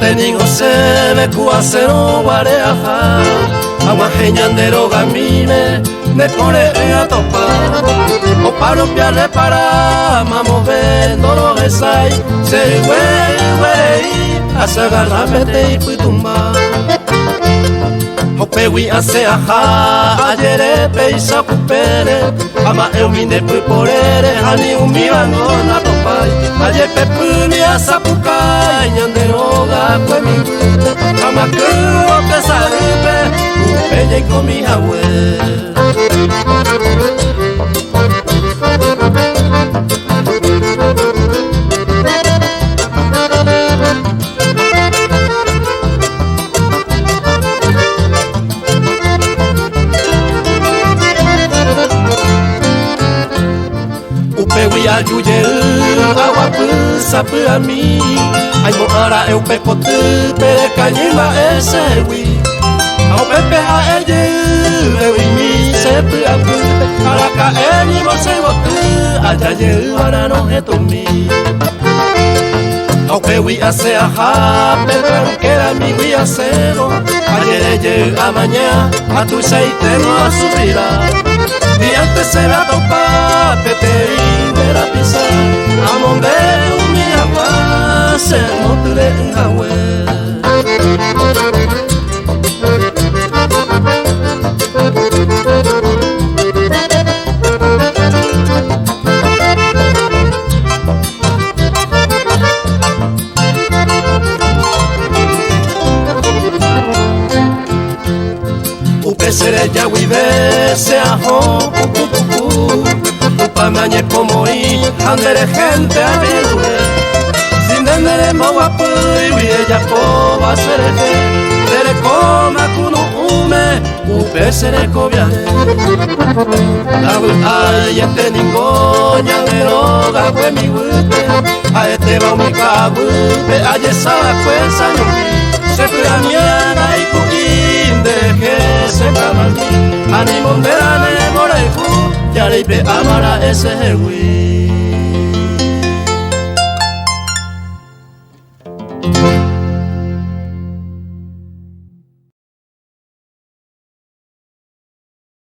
Teningo se me cuacero guareaja agua geñandero gamime me pone a topar o paro piarle para mamo vendo lo que sai se güey hace agarrarme te y puitumba o pewi hace aja ayer peisa cupere ama eu mine puporere hani umirango na topai ayer pepuni asapukai ñandero mi ama creo que sabe ella y con mi abuela Ayuye agua pulsa a mí ay mo ara eu pecote pere cañima ese wi au pepe a ella eu mi se a para caer ni mo se bote allá ye ara no eto mi au pewi hace aja pero que era mi wi acero ayer ye a mañana a tu seite no a subirá y antes era topa pepe a pisar a monte mi agua se monte en agua upe seré ya vive se ajo mañe como y andere gente a virure sin dendere moguapu y ella poba serege tere coma kuno ume upe sere cobiare la ay este ningoña de roga fue mi gupe a este va mi cabupe a esa cuesa no se fue a miana y cuquín de que se cabalí animondera ne moreju Yaripe amara ese wi